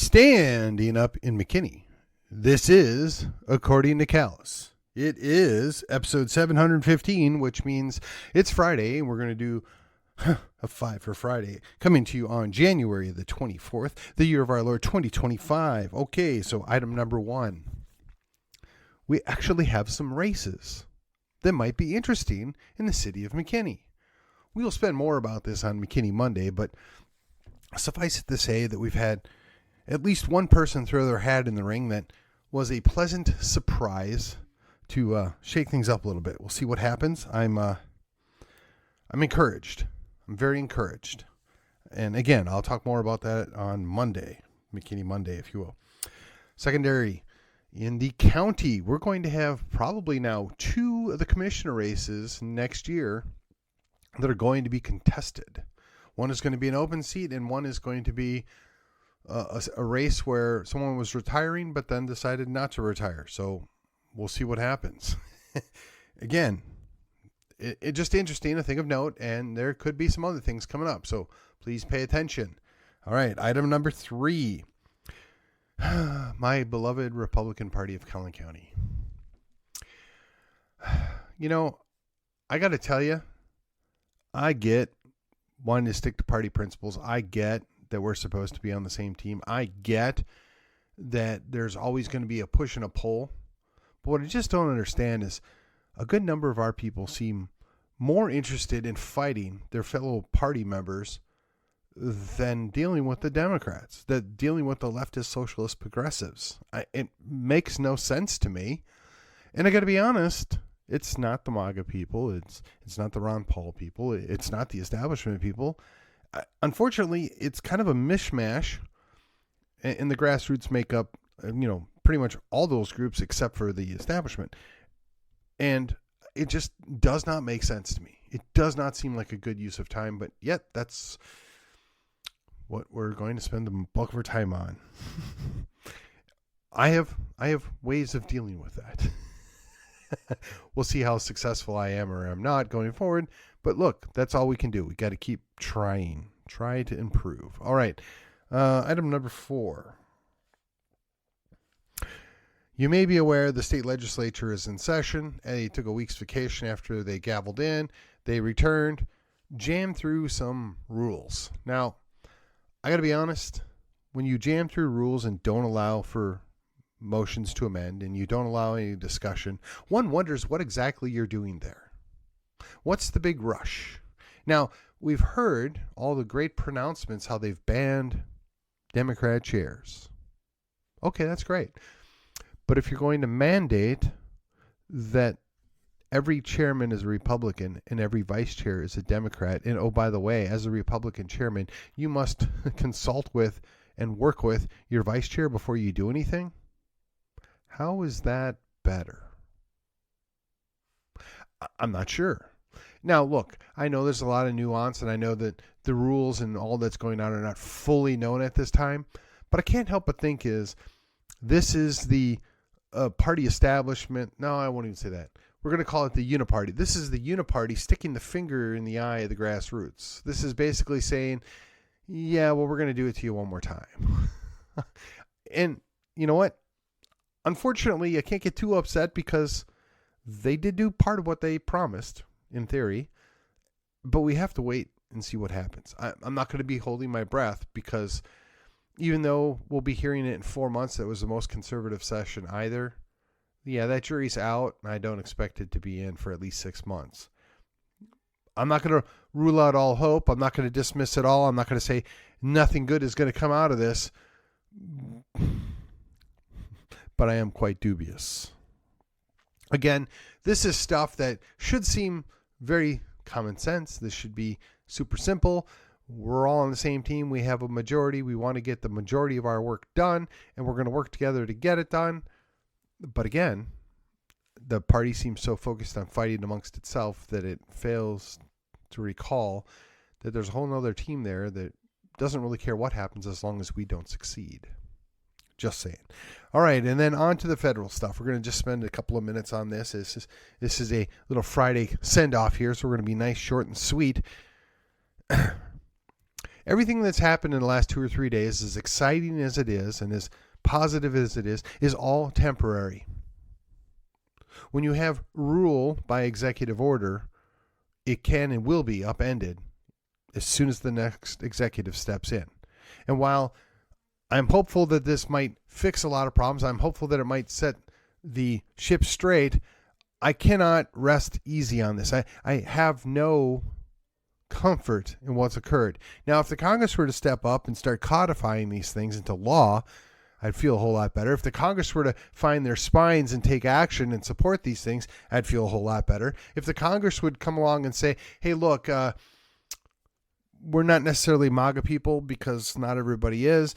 Standing up in McKinney. This is According to Callus. It is episode 715, which means it's Friday, and we're going to do a 5 for Friday, coming to you on January the 24th, the year of our Lord 2025. Okay, so item number 1. We actually have some races that might be interesting in the city of McKinney. We will spend more about this on McKinney Monday, but suffice it to say that we've had at least one person throw their hat in the ring that was a pleasant surprise to shake things up a little bit. We'll see what happens. I'm encouraged. I'm very encouraged. And again, I'll talk more about that on Monday, McKinney Monday, if you will. Secondary, in the county, we're going to have probably now 2 of the commissioner races next year that are going to be contested. One is going to be an open seat, and one is going to be a race where someone was retiring but then decided not to retire. So we'll see what happens. Again, it just interesting, a thing of note, and there could be some other things coming up. So please pay attention. All right, item number 3. My beloved Republican Party of Collin County. You know, I got to tell you, I get wanting to stick to party principles. I get that we're supposed to be on the same team. I get that there's always going to be a push and a pull. But what I just don't understand is a good number of our people seem more interested in fighting their fellow party members than dealing with the Democrats, that dealing with the leftist socialist progressives. It makes no sense to me. And I got to be honest, it's not the MAGA people. It's not the Ron Paul people. It's not the establishment people. Unfortunately, it's kind of a mishmash, and the grassroots make up, pretty much all those groups except for the establishment. And it just does not make sense to me. It does not seem like a good use of time, but yet that's what we're going to spend the bulk of our time on. I have ways of dealing with that. We'll see how successful I am or am not going forward. But look, that's all we can do. We got to keep trying. Try to improve. All right. Item number 4. You may be aware the state legislature is in session. They took a week's vacation after they gavelled in. They returned, jammed through some rules. Now, I got to be honest. When you jam through rules and don't allow for motions to amend and you don't allow any discussion, one wonders what exactly you're doing there. What's the big rush? Now, we've heard all the great pronouncements how they've banned Democrat chairs. Okay, that's great. But if you're going to mandate that every chairman is a Republican and every vice chair is a Democrat, and oh, by the way, as a Republican chairman, you must consult with and work with your vice chair before you do anything, how is that better? I'm not sure. Now, look, I know there's a lot of nuance, and I know that the rules and all that's going on are not fully known at this time, but I can't help but think this is the party establishment. No, I won't even say that. We're going to call it the uniparty. This is the uniparty sticking the finger in the eye of the grassroots. This is basically saying, yeah, well, we're going to do it to you one more time. And you know what? Unfortunately, I can't get too upset because they did do part of what they promised, in theory, but we have to wait and see what happens. I'm not going to be holding my breath because even though we'll be hearing it in 4 months, that was the most conservative session either. Yeah, that jury's out, and I don't expect it to be in for at least 6 months. I'm not going to rule out all hope. I'm not going to dismiss it all. I'm not going to say nothing good is going to come out of this, but I am quite dubious. Again, this is stuff that should seem very common sense. This should be super simple. We're all on the same team. We have a majority. We want to get the majority of our work done, and we're going to work together to get it done. But again, the party seems so focused on fighting amongst itself that it fails to recall that there's a whole other team there that doesn't really care what happens as long as we don't succeed. Just saying. All right, and then on to the federal stuff. We're going to just spend a couple of minutes on this. This is a little Friday send-off here, so we're going to be nice, short, and sweet. everything that's happened in the last 2 or 3 days, as exciting as it is and as positive as it is all temporary. When you have rule by executive order, it can and will be upended as soon as the next executive steps in. And while I'm hopeful that this might fix a lot of problems, I'm hopeful that it might set the ship straight, I cannot rest easy on this. I have no comfort in what's occurred. Now, if the Congress were to step up and start codifying these things into law, I'd feel a whole lot better. If the Congress were to find their spines and take action and support these things, I'd feel a whole lot better. If the Congress would come along and say, hey, look, we're not necessarily MAGA people because not everybody is,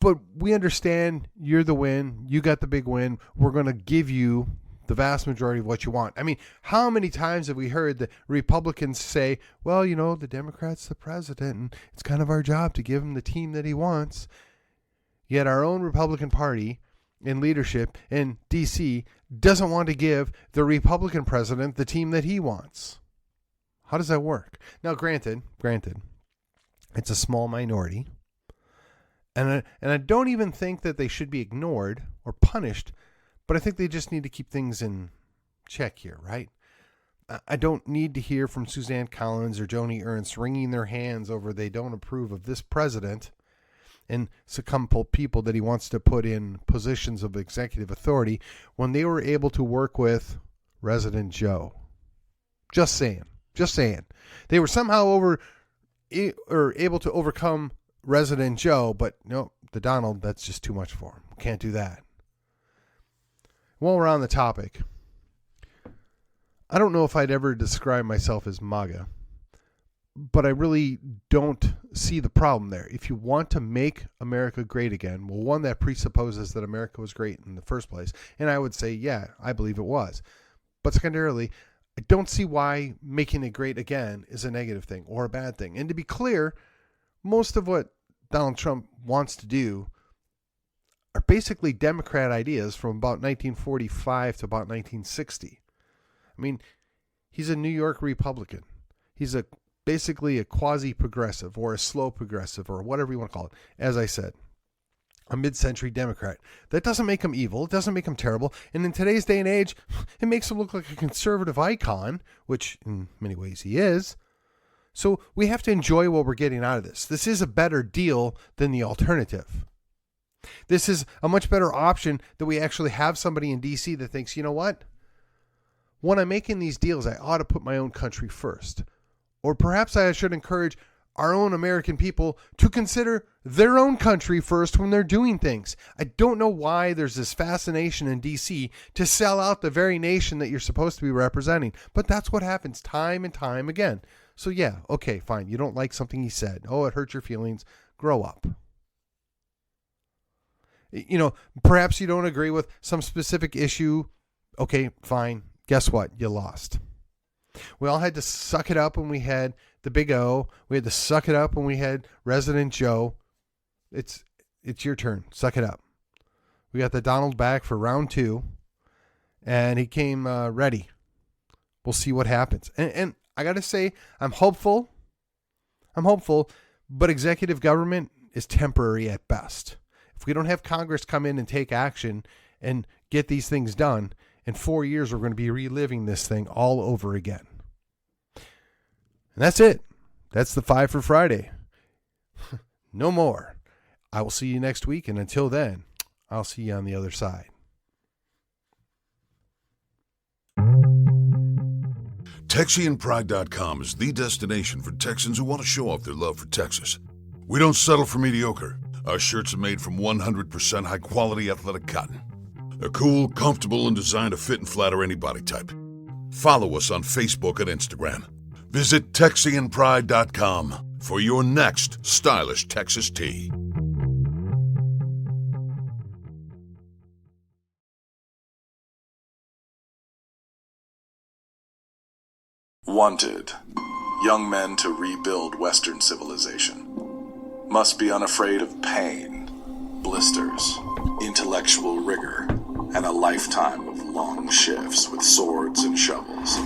but we understand you're the win. You got the big win. We're going to give you the vast majority of what you want. I mean, how many times have we heard the Republicans say, well, you know, the Democrat's the president and it's kind of our job to give him the team that he wants. Yet our own Republican Party in leadership in D.C. doesn't want to give the Republican president the team that he wants. How does that work? Now, granted, it's a small minority. And I don't even think that they should be ignored or punished, but I think they just need to keep things in check here, right? I don't need to hear from Suzanne Collins or Joni Ernst wringing their hands over they don't approve of this president and some people that he wants to put in positions of executive authority when they were able to work with Resident Joe. Just saying. They were somehow able to overcome Resident Joe, but no, the Donald, that's just too much for him. Can't do that. While we're on the topic, I don't know if I'd ever describe myself as MAGA, but I really don't see the problem there. If you want to make America great again, well, one, that presupposes that America was great in the first place. And I would say, yeah, I believe it was. But secondarily, I don't see why making it great again is a negative thing or a bad thing. And to be clear, most of what Donald Trump wants to do are basically Democrat ideas from about 1945 to about 1960. I mean, he's a New York Republican. He's basically a quasi-progressive or a slow progressive or whatever you want to call it. As I said, a mid-century Democrat. That doesn't make him evil. It doesn't make him terrible. And in today's day and age, it makes him look like a conservative icon, which in many ways he is. So we have to enjoy what we're getting out of this. This is a better deal than the alternative. This is a much better option that we actually have somebody in D.C. that thinks, you know what? When I'm making these deals, I ought to put my own country first. Or perhaps I should encourage our own American people to consider their own country first when they're doing things. I don't know why there's this fascination in D.C. to sell out the very nation that you're supposed to be representing. But that's what happens time and time again. So yeah, okay, fine. You don't like something he said. Oh, it hurt your feelings. Grow up. You know, perhaps you don't agree with some specific issue. Okay, fine. Guess what? You lost. We all had to suck it up when we had the Big O. We had to suck it up when we had Resident Joe. It's your turn. Suck it up. We got the Donald back for round 2, and he came ready. We'll see what happens. And I got to say, I'm hopeful, but executive government is temporary at best. If we don't have Congress come in and take action and get these things done, in 4 years, we're going to be reliving this thing all over again. And that's it. That's the 5 for Friday. No more. I will see you next week. And until then, I'll see you on the other side. TexianPride.com is the destination for Texans who want to show off their love for Texas. We don't settle for mediocre. Our shirts are made from 100% high-quality athletic cotton. They're cool, comfortable, and designed to fit and flatter any body type. Follow us on Facebook and Instagram. Visit TexianPride.com for your next stylish Texas tee. Wanted. Young men to rebuild Western civilization. Must be unafraid of pain, blisters, intellectual rigor, and a lifetime of long shifts with swords and shovels.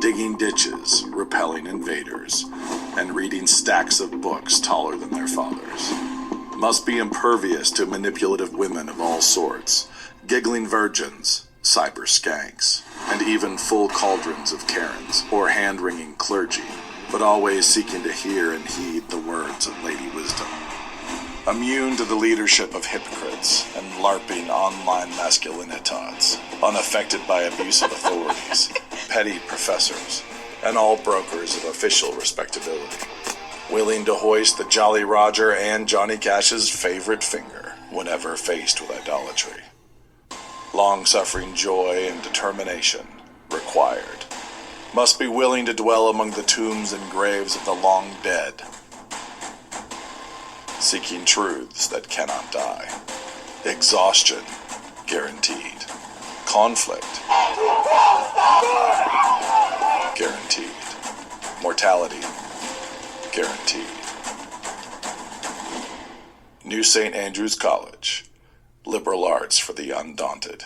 digging ditches, repelling invaders, and reading stacks of books taller than their fathers. Must be impervious to manipulative women of all sorts, giggling virgins, cyber skanks, and even full cauldrons of Karens or hand-wringing clergy, but always seeking to hear and heed the words of Lady Wisdom. Immune to the leadership of hypocrites and LARPing online masculinitats, unaffected by abusive authorities, petty professors, and all brokers of official respectability. Willing to hoist the Jolly Roger and Johnny Cash's favorite finger whenever faced with idolatry. Long-suffering joy and determination required. Must be willing to dwell among the tombs and graves of the long dead, seeking truths that cannot die. Exhaustion guaranteed. Conflict guaranteed. Mortality guaranteed. New St. Andrews College. Liberal arts for the undaunted.